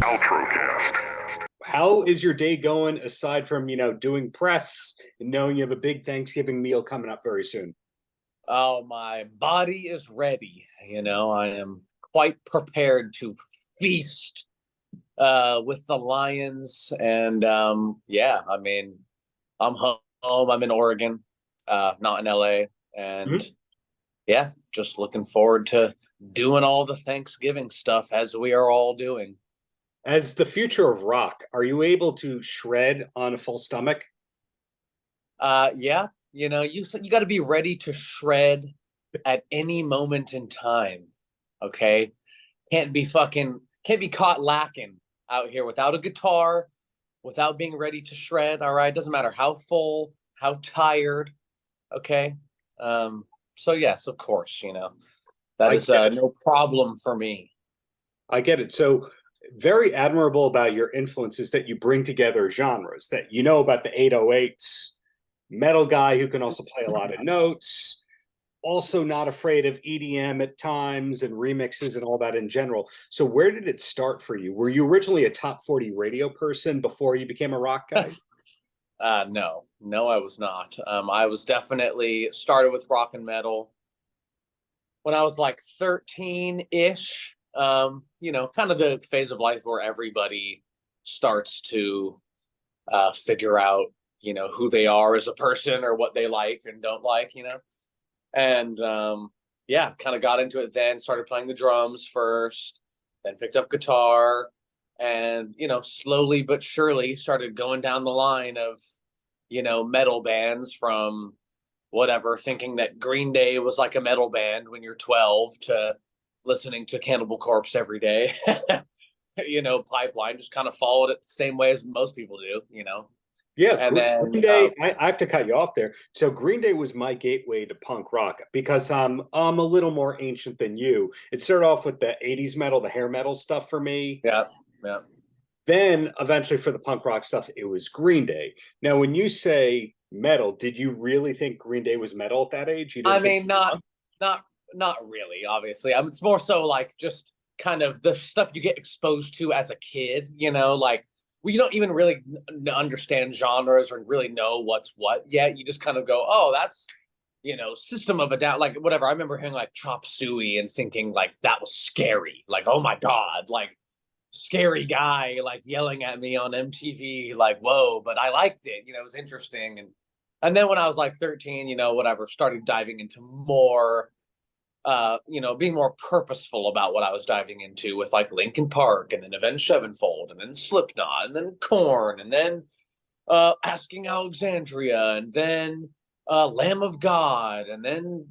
Paltrocast. How is your day going aside from, doing press and knowing you have a big Thanksgiving meal coming up very soon? Oh, my body is ready. I am quite prepared to feast with the Lions. And yeah, I'm home. I'm in Oregon, not in LA. And Mhm. yeah, just looking forward to doing all the Thanksgiving stuff as we are all doing. As the future of rock, are you able to shred on a full stomach? Yeah, you got to be ready to shred at any moment in time. Okay, can't be caught lacking out here without a guitar, without being ready to shred. All right, doesn't matter how full, how tired. Okay, um, so yes, of course, that I is get it. no problem for me. I get it. So, very admirable about your influences that you bring together genres, that you know about the 808s, metal guy who can also play a lot of notes, also not afraid of EDM at times and remixes and all that in general. So where did it start for you? Were you originally a top 40 radio person before you became a rock guy? No, I was not. I was definitely started with rock and metal when I was like 13-ish. Kind of the phase of life where everybody starts to figure out, who they are as a person or what they like and don't like. And yeah, kind of got into it then, started playing the drums first, then picked up guitar, and, slowly but surely started going down the line of, metal bands from whatever, thinking that Green Day was like a metal band when you're 12 to listening to Cannibal Corpse every day. Pipeline just kind of followed it the same way as most people do. Yeah, And then Green Day. I have to cut you off there. So Green Day was my gateway to punk rock because I'm a little more ancient than you. It started off with the '80s metal, the hair metal stuff for me. yeah, yeah. Then eventually for the punk rock stuff, it was Green Day. Now, when you say metal, did you really think Green Day was metal at that age? You I didn't think mean, not not really, obviously. It's more so like just kind of the stuff you get exposed to as a kid. Like we don't even really understand genres or really know what's what yet. You just kind of go, oh, that's System of a Down, like whatever. I remember hearing like Chop Suey and thinking like that was scary. Like, oh my God, like scary guy like yelling at me on MTV, like, whoa, but I liked it. It was interesting. And then when I was like 13, whatever, started diving into more being more purposeful about what I was diving into with like Linkin Park and then Avenged Sevenfold and then Slipknot and then Korn and then Asking Alexandria and then Lamb of God and then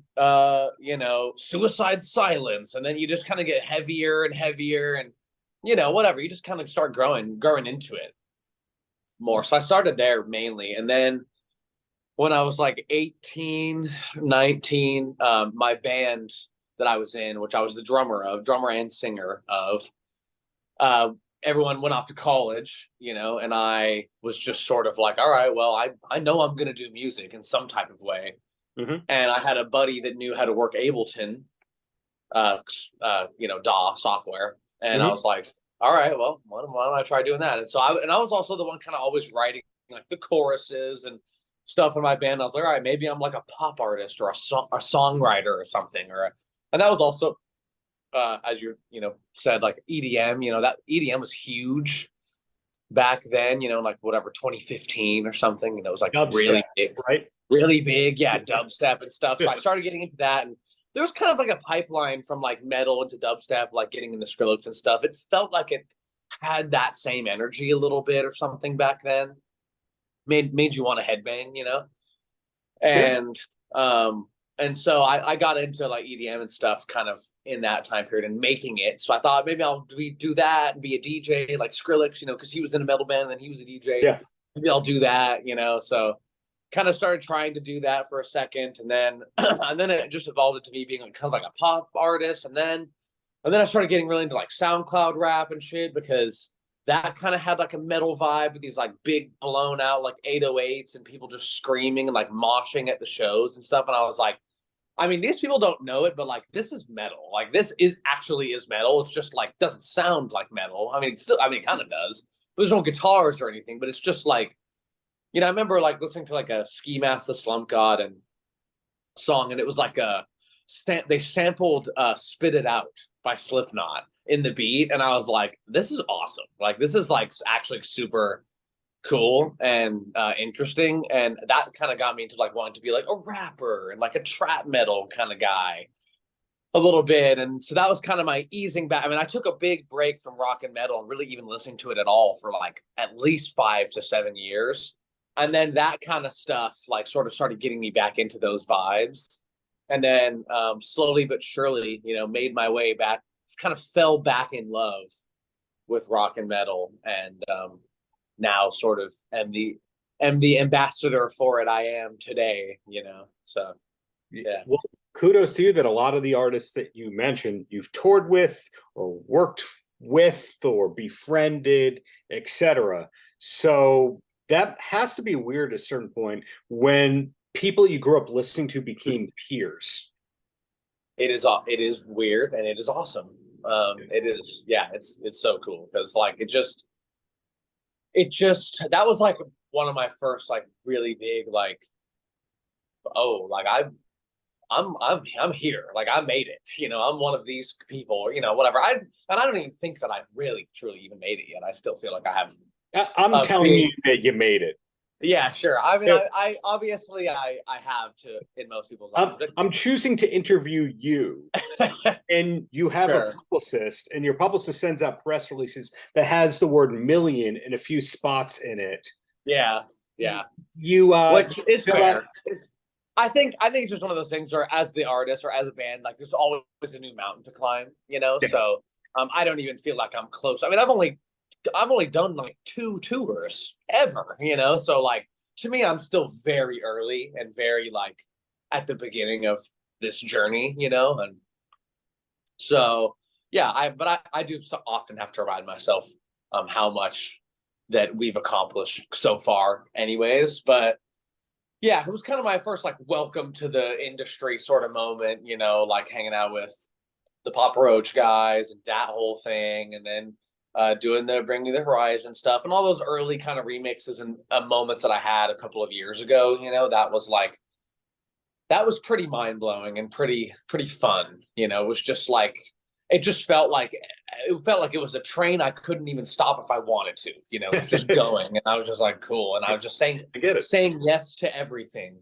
Suicide Silence, and then you just kind of get heavier and heavier and whatever, you just kind of start growing into it more. So I started there mainly, and then when I was like 18, 19, my band that I was in, which I was the drummer and singer of, uh, everyone went off to college, and I was just sort of like, all right, well, I know I'm going to do music in some type of way. Mhm. And I had a buddy that knew how to work Ableton, DAW software. And I Mhm. was like, all right, well, why don't I try doing that? And so I was also the one kind of always writing like the choruses and stuff in my band. I was like, all right, maybe I'm like a pop artist or a songwriter or something. And that was also, as you said, like EDM, that EDM was huge back then, like whatever, 2015 or something. It was like Dubstep, right? really big. Yeah. Dubstep and stuff. So I started getting into that, and there was kind of like a pipeline from like metal into dubstep, like getting into Skrillex and stuff. It felt like it had that same energy a little bit or something back then. Made you want to headbang. Yeah. And um and so I got into like EDM and stuff kind of in that time period and making it. So I thought maybe I'll do that and be a DJ like Skrillex, because he was in a metal band and then he was a DJ. Yeah. Maybe I'll do that. So kind of started trying to do that for a second, and then and then it just evolved into me being like kind of like a pop artist, and then I started getting really into like SoundCloud rap and shit, because that kind of had like a metal vibe with these like big blown out like 808s and people just screaming and like moshing at the shows and stuff. And I was like, I mean, these people don't know it, but like this is metal. Like this is actually is metal. It's just like doesn't sound like metal. I mean, it's still, I mean, it kind of does. There's no guitars or anything, but it's just like, you know, I remember like listening to like a Ski Mask the Slump God and song, and it was like they sampled "Spit It Out" by Slipknot in the beat, and I was like, this is awesome. Like this is like actually super cool and interesting, and that kind of got me into like wanting to be like a rapper and like a trap metal kind of guy a little bit. And so that was kind of my easing back. I mean, I took a big break from rock and metal and really even listening to it at all for like at least 5 to 7 years, and then that kind of stuff like sort of started getting me back into those vibes, and then slowly but surely, you know, made my way back, kind of fell back in love with rock and metal, and now sort of am the ambassador for it I am today, you know. So yeah. Well, kudos to you that a lot of the artists that you mentioned you've toured with or worked with or befriended, etc. So that has to be weird at a certain point when people you grew up listening to became peers. It is weird and it is awesome. It is, yeah, it's so cool because like it just that was like one of my first like really big like, oh, like I'm here, like I made it, you know, I'm one of these people, you know, whatever. And I don't even think that I've really truly even made it yet. I still feel like I have I'm telling you that you made it. Yeah, sure. I mean, I obviously I have to in most people's lives. I'm choosing to interview you, and you have a publicist, and your publicist sends out press releases that has the word million and a few spots in it. Yeah. Which it's fair. I think it's just one of those things where, as the artist or as a band, like there's always a new mountain to climb, you know. Yeah. So I don't even feel like I'm close. I mean, I've only done like 2 tours ever, you know? So like, to me, I'm still very early and very like at the beginning of this journey, you know? And so, yeah, I do often have to remind myself how much that we've accomplished so far anyways. But yeah, it was kind of my first like welcome to the industry sort of moment, you know, like hanging out with the Papa Roach guys and that whole thing. And then doing the Bring Me the Horizon stuff and all those early kind of remixes and moments that I had a couple of years ago, you know, that was pretty mind blowing and pretty fun. You know, it was just like, it felt like it was a train I couldn't even stop if I wanted to, you know, it was just going, and I was just like, cool. And I was just saying yes to everything,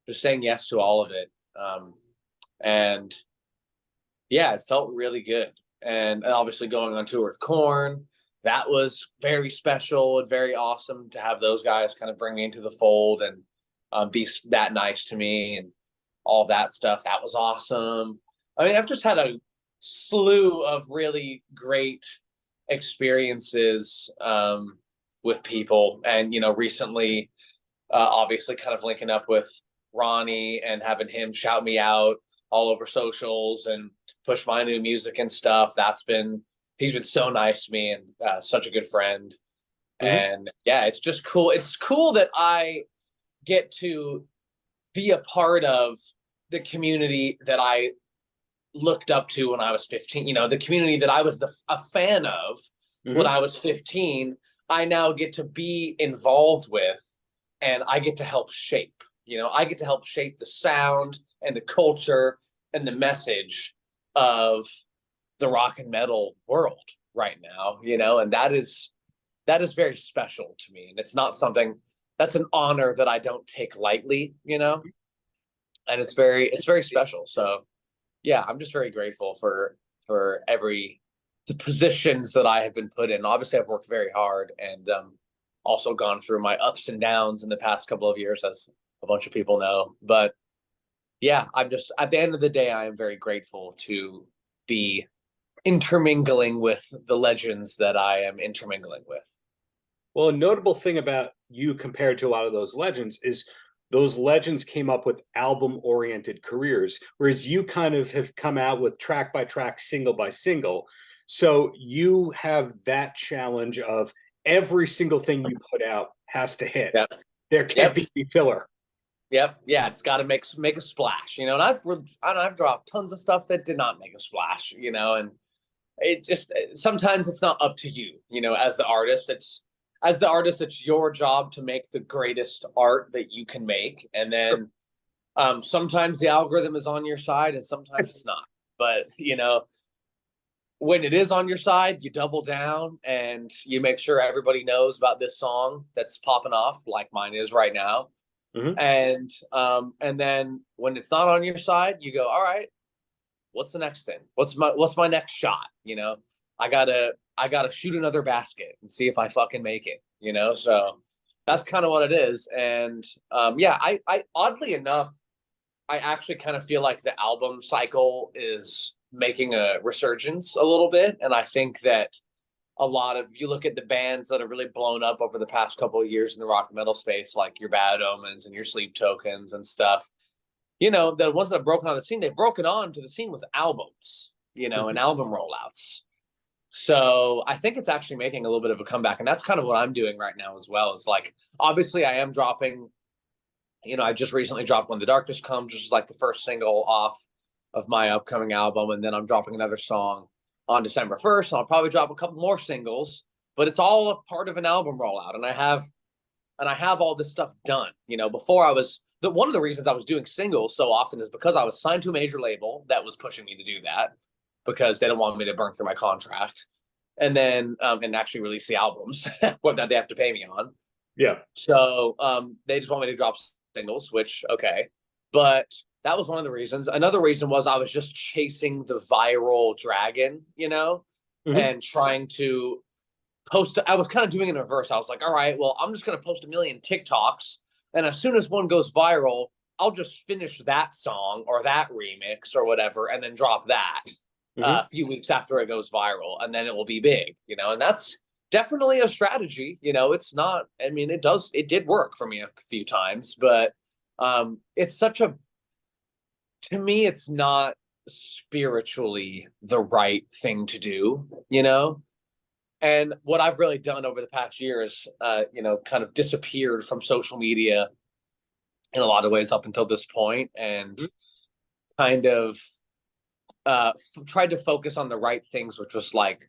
just saying yes to all of it. And yeah, it felt really good. And obviously going on tour with Korn, that was very special and very awesome to have those guys kind of bring me into the fold and be that nice to me and all that stuff. That was awesome. I mean, I've just had a slew of really great experiences with people. And, you know, recently, obviously kind of linking up with Ronnie and having him shout me out all over socials and push my new music and stuff. He's been so nice to me and such a good friend. Mm-hmm. And yeah, it's just cool. It's cool that I get to be a part of the community that I looked up to when I was 15, you know, the community that I was a fan of mm-hmm. when I was 15, I now get to be involved with, and I get to help shape, you know, I get to help shape the sound and the culture and the message of the rock and metal world right now, you know, and that is very special to me. And it's not something that's an honor that I don't take lightly, you know, and it's very special. So yeah, I'm just very grateful for the positions that I have been put in. Obviously I've worked very hard and also gone through my ups and downs in the past couple of years, as a bunch of people know. But yeah, I'm just, at the end of the day, I am very grateful to be intermingling with the legends that I am intermingling with. Well, a notable thing about you compared to a lot of those legends is those legends came up with album-oriented careers, whereas you kind of have come out with track by track, single by single. So you have that challenge of every single thing you put out has to hit. Yep. There can't be filler. Yep. Yeah. It's got to make a splash, you know. And I've dropped tons of stuff that did not make a splash, you know. And it just sometimes it's not up to you, you know, as the artist. It's your job to make the greatest art that you can make, and then sometimes the algorithm is on your side, and sometimes it's not. But you know, when it is on your side, you double down and you make sure everybody knows about this song that's popping off, like mine is right now. Mhm. And then when it's not on your side, you go, all right, what's the next thing? What's my next shot? You know, I gotta shoot another basket and see if I fucking make it, you know? So that's kind of what it is. And yeah, I oddly enough, I actually kind of feel like the album cycle is making a resurgence a little bit. And I think that a lot of, you look at the bands that have really blown up over the past couple of years in the rock and metal space, like your Bad Omens and your Sleep Tokens and stuff, you know, the ones that have broken on the scene, they've broken on to the scene with albums, you know, and Mhm. album rollouts. So I think it's actually making a little bit of a comeback. And that's kind of what I'm doing right now as well. Is like, obviously I am dropping, you know, I just recently dropped When the Darkness Comes, which is like the first single off of my upcoming album. And then I'm dropping another song on December 1st. And I'll probably drop a couple more singles, but it's all a part of an album rollout. And I have all this stuff done. You know, before I was one of the reasons I was doing singles so often is because I was signed to a major label that was pushing me to do that because they don't want me to burn through my contract. And then and actually release the albums what that they have to pay me on. Yeah. So they just want me to drop singles, which okay. But that was one of the reasons. Another reason was I was just chasing the viral dragon, you know, Mhm. and trying to post. I was kind of doing it in reverse. I was like, all right, well, I'm just going to post a million TikToks. And as soon as one goes viral, I'll just finish that song or that remix or whatever, and then drop that Mhm. a few weeks after it goes viral, and then it will be big, you know. And that's definitely a strategy. You know, it's not. I mean, it did work for me a few times, but it's such a. To me, it's not spiritually the right thing to do. You know, and what I've really done over the past year is, you know, kind of disappeared from social media in a lot of ways up until this point, and Mhm. kind of tried to focus on the right things, which was like,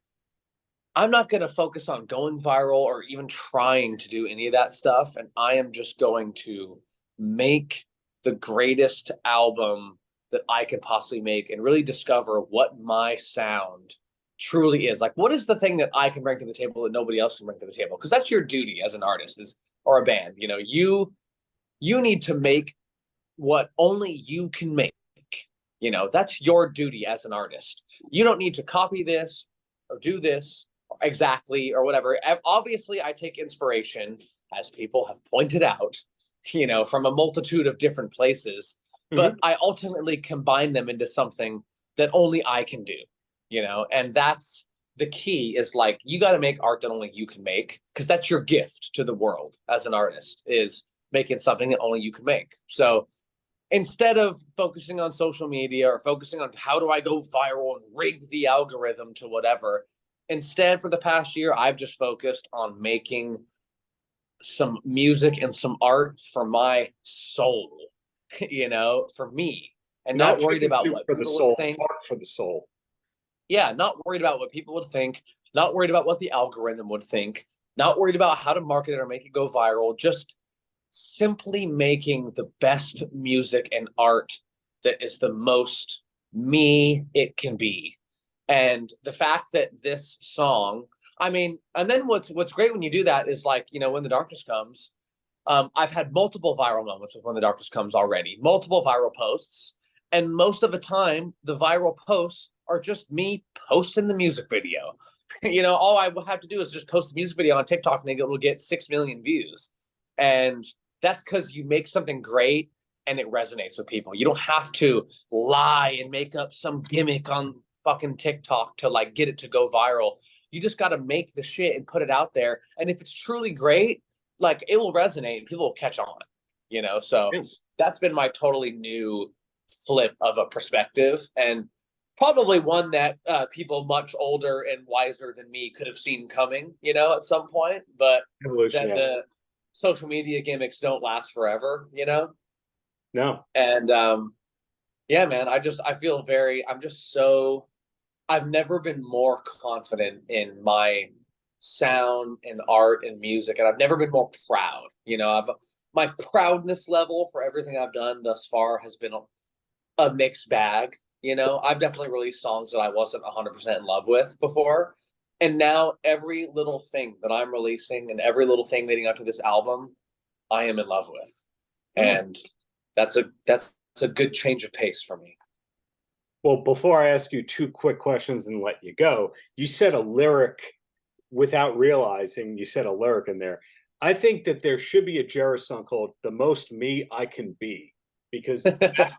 I'm not going to focus on going viral or even trying to do any of that stuff. And I am just going to make the greatest album that I could possibly make and really discover what my sound truly is. Like, what is the thing that I can bring to the table that nobody else can bring to the table? Because that's your duty as an artist is or a band. You know, you need to make what only you can make. You know, that's your duty as an artist. You don't need to copy this or do this exactly or whatever. Obviously, I take inspiration, as people have pointed out, you know, from a multitude of different places, but Mhm. I ultimately combine them into something that only I can do, you know, and that's the key is like, you got to make art that only you can make because that's your gift to the world as an artist is making something that only you can make. So instead of focusing on social media or focusing on how do I go viral and rig the algorithm to whatever, instead for the past year, I've just focused on making some music and some art for my soul, you know, for me, and Not not worried chicken about soup what for the people would soul, think. art for the soul. Yeah, not worried about what people would think, not worried about what the algorithm would think, not worried about how to market it or make it go viral, just simply making the best music and art that is the most me it can be. And the fact that this song, I mean, and then what's great when you do that is like, you know, When the Darkness Comes, I've had multiple viral moments with When the Darkness Comes already, multiple viral posts. And most of the time, the viral posts are just me posting the music video. You know, all I will have to do is just post the music video on TikTok and it will get 6 million views. And that's because you make something great and it resonates with people. You don't have to lie and make up some gimmick on fucking TikTok to like get it to go viral. You just got to make the shit and put it out there. And if it's truly great, like it will resonate and people will catch on, you know? So Yeah. that's been my totally new flip of a perspective. And probably one that people much older and wiser than me could have seen coming, you know, at some point, but Evolution, that yeah. the social media gimmicks don't last forever, you know? No. And yeah, man, I've never been more confident in my sound and art and music, and I've never been more proud. My proudness level for everything I've done thus far has been a mixed bag. I've definitely released songs that I wasn't 100% in love with before. And now every little thing that I'm releasing and every little thing leading up to this album, I am in love with. And that's a good change of pace for me. Well, before I ask you two quick questions and let you go, you said a lyric without realizing you said a lyric in there. I think that there should be a Jeris song called The Most Me I Can Be, because that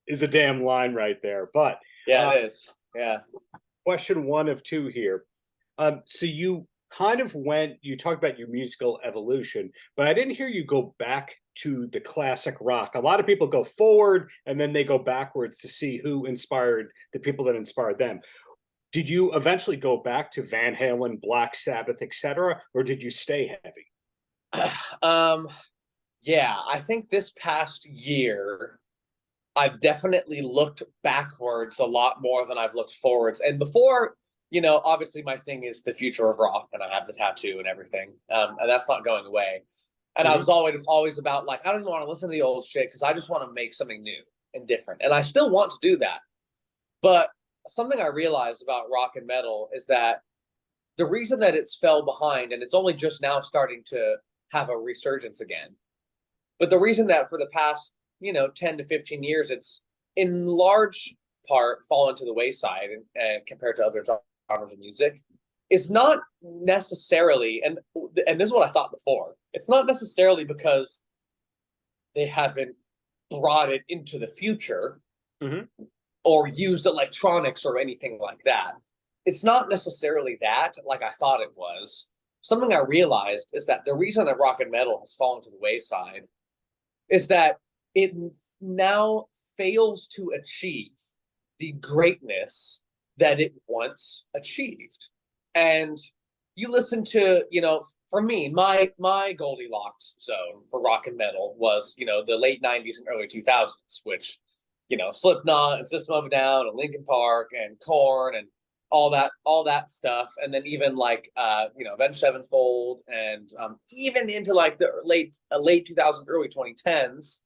is a damn line right there. But yeah, it is. Yeah. Question one of two here. So you kind of you talked about your musical evolution, but I didn't hear you go back to the classic rock. A lot of people go forward and then they go backwards to see who inspired the people that inspired them. Did you eventually go back to Van Halen, Black Sabbath, etc., or did you stay heavy? Yeah, I think this past year I've definitely looked backwards a lot more than I've looked forwards. And before, obviously my thing is the future of rock, and I have the tattoo and everything, and that's not going away. And I was always about like, I don't even want to listen to the old shit because I just want to make something new and different, and I still want to do that. But something I realized about rock and metal is that the reason that it's fell behind, and it's only just now starting to have a resurgence again, but the reason that for the past 10 to 15 years it's in large part fallen to the wayside and compared to other genres of music is not necessarily, and this is what I thought before, it's not necessarily because they haven't brought it into the future or used electronics or anything like that. It's not necessarily that, like I thought it was. Something I realized is that the reason that rock and metal has fallen to the wayside is that it now fails to achieve the greatness that it once achieved. And you listen to, for me, my Goldilocks zone for rock and metal was, the late 90s and early 2000s, which, Slipknot and System of a Down and Linkin Park and Korn and all that stuff. And then even like, Avenged Sevenfold and even into like the late 2000s, early 2010s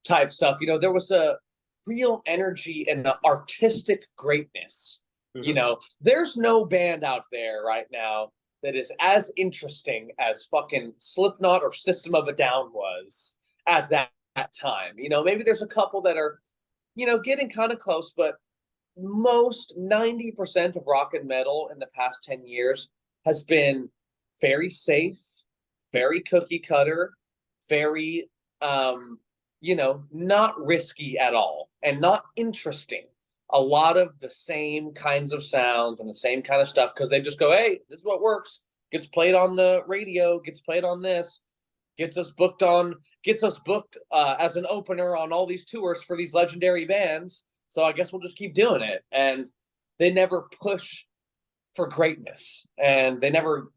type stuff. There was a real energy and artistic greatness. There's no band out there right now that is as interesting as fucking Slipknot or System of a Down was at that time. Maybe there's a couple that are, getting kind of close, but most 90% of rock and metal in the past 10 years has been very safe, very cookie cutter, very, not risky at all and not interesting. A lot of the same kinds of sounds and the same kind of stuff because they just go, hey, this is what works. Gets played on the radio, gets played on this, gets us booked as an opener on all these tours for these legendary bands. So I guess we'll just keep doing it. And they never push for greatness and they never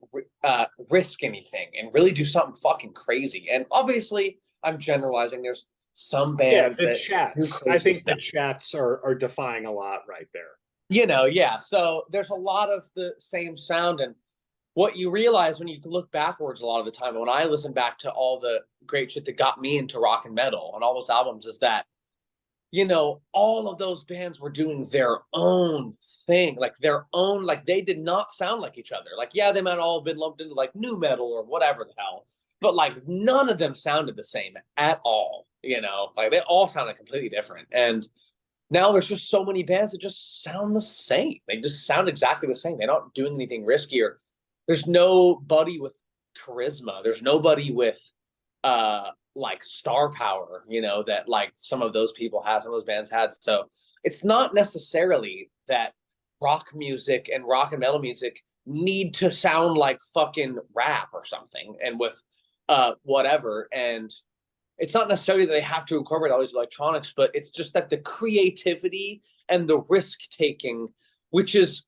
risk anything and really do something fucking crazy. And obviously, I'm generalizing. There's some bands the chats. I think the chats are defying a lot right there. Yeah. So there's a lot of the same sound. And what you realize when you look backwards a lot of the time, when I listen back to all the great shit that got me into rock and metal and all those albums, is that all of those bands were doing their own thing, like they did not sound like each other. Like, yeah, they might all have been lumped into like new metal or whatever the hell, but like none of them sounded the same at all. Like they all sounded completely different. And now there's just so many bands that just sound the same. They just sound exactly the same. They're not doing anything riskier. There's nobody with charisma. There's nobody with like star power, that like some of those people had, some of those bands had. So it's not necessarily that rock music and rock and metal music need to sound like fucking rap or something and with whatever. And it's not necessarily that they have to incorporate all these electronics, but it's just that the creativity and the risk taking, which is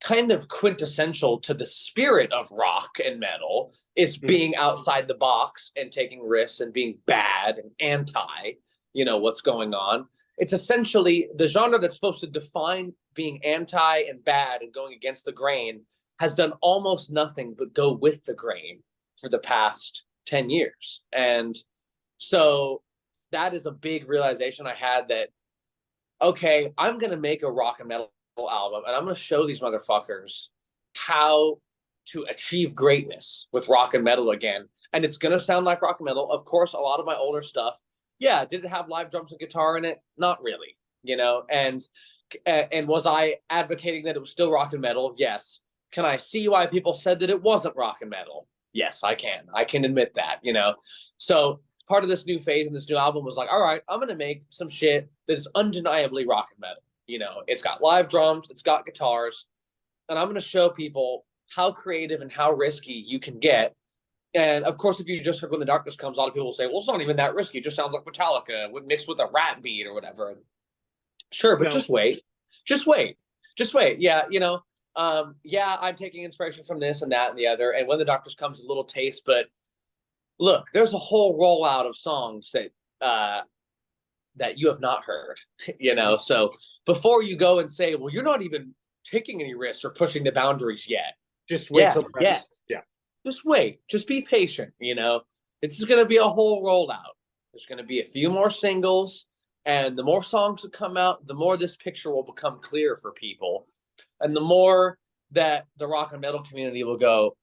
kind of quintessential to the spirit of rock and metal is being outside the box and taking risks and being bad and anti, what's going on. It's essentially the genre that's supposed to define being anti and bad and going against the grain has done almost nothing but go with the grain for the past 10 years. And so that is a big realization I had that, okay, I'm going to make a rock and metal album and I'm going to show these motherfuckers how to achieve greatness with rock and metal again. And it's going to sound like rock and metal. Of course, a lot of my older stuff, yeah, did it have live drums and guitar in it? Not really, and was I advocating that it was still rock and metal? Yes. Can I see why people said that it wasn't rock and metal? Yes, I can admit that, So part of this new phase in this new album was like, all right, I'm going to make some shit that is undeniably rock and metal. It's got live drums, it's got guitars, and I'm going to show people how creative and how risky you can get. And of course, if you just heard When the Darkness Comes, a lot of people will say, well, it's not even that risky. It just sounds like Metallica mixed with a rap beat or whatever. Sure, but just wait. Yeah, I'm taking inspiration from this and that and the other. And When the Darkness Comes, a little taste. But look, there's a whole rollout of songs that you have not heard, So before you go and say, well, you're not even taking any risks or pushing the boundaries yet. Just wait till the rest. Yeah. Just wait. Just be patient, It's going to be a whole rollout. There's going to be a few more singles, and the more songs that come out, the more this picture will become clear for people. And the more that the rock and metal community will go,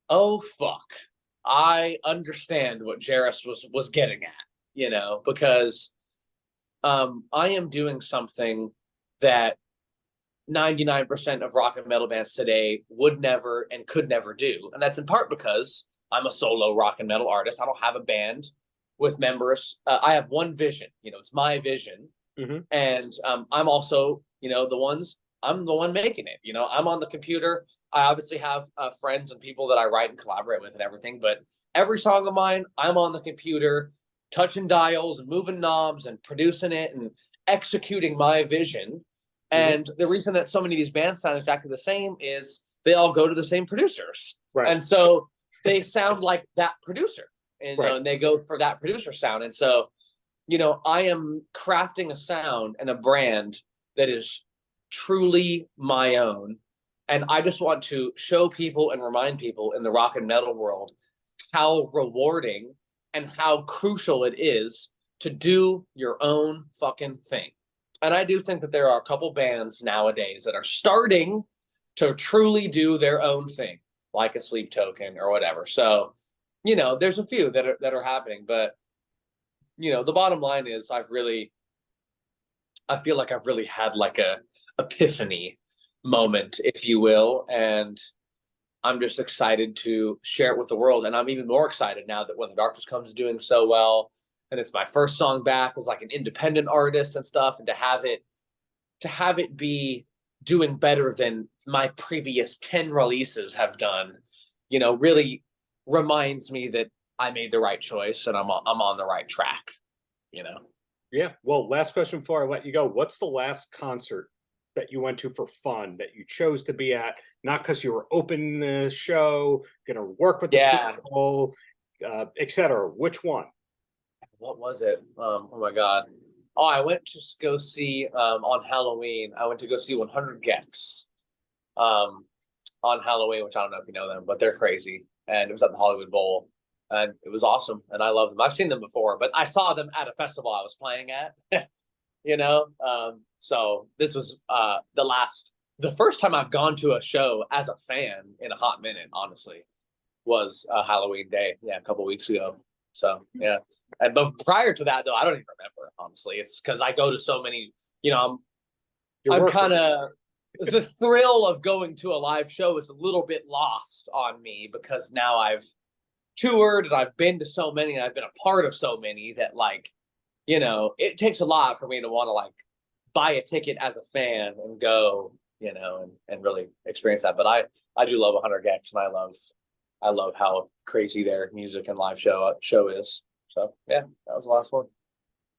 oh, fuck, I understand what Jeris was getting at, because I am doing something that 99% of rock and metal bands today would never and could never do. And that's in part because I'm a solo rock and metal artist. I don't have a band with members. I have one vision, it's my vision. And I'm also, I'm the one making it, I'm on the computer. I obviously have friends and people that I write and collaborate with and everything, but every song of mine, I'm on the computer, touching dials and moving knobs and producing it and executing my vision. And the reason that so many of these bands sound exactly the same is they all go to the same producers. Right. And so they sound like that producer and they go for that producer sound. And so, I am crafting a sound and a brand that is truly my own. And I just want to show people and remind people in the rock and metal world how rewarding and how crucial it is to do your own fucking thing. And I do think that there are a couple bands nowadays that are starting to truly do their own thing, like a Sleep Token or whatever. So, there's a few that are happening, but the bottom line is I feel like I've really had like a epiphany moment, if you will, and I'm just excited to share it with the world. And I'm even more excited now that When the Darkness Comes doing so well. And it's my first song back as like an independent artist and stuff. And to have it be doing better than my previous 10 releases have done, really reminds me that I made the right choice and I'm on the right track, Yeah. Well, last question before I let you go. What's the last concert that you went to for fun that you chose to be at, not because you were opening the show, going to work with the people, etc.? Which one? What was it? Oh my God. Oh, I went to go see on Halloween. I went to go see 100 Gex on Halloween, which I don't know if you know them, but they're crazy. And it was at the Hollywood Bowl, and it was awesome. And I love them. I've seen them before, but I saw them at a festival I was playing at. So this was the first time I've gone to a show as a fan in a hot minute, honestly, was Halloween Day. Yeah, a couple weeks ago. So yeah. But prior to that, though, I don't even remember, honestly. It's because I go to so many, I'm kind of, the thrill of going to a live show is a little bit lost on me because now I've toured and I've been to so many and I've been a part of so many that it takes a lot for me to want to buy a ticket as a fan and go, and really experience that. But I do love 100 Gex and I love how crazy their music and live show is. So yeah, that was the last one.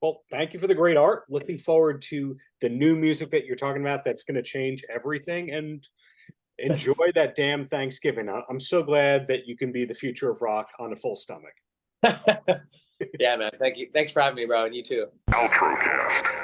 Well, thank you for the great art. Looking forward to the new music that you're talking about. That's going to change everything. And Enjoy that damn Thanksgiving. I'm so glad that you can be the future of rock on a full stomach. Yeah, man. Thank you. Thanks for having me, bro. And you too. Paltrocast.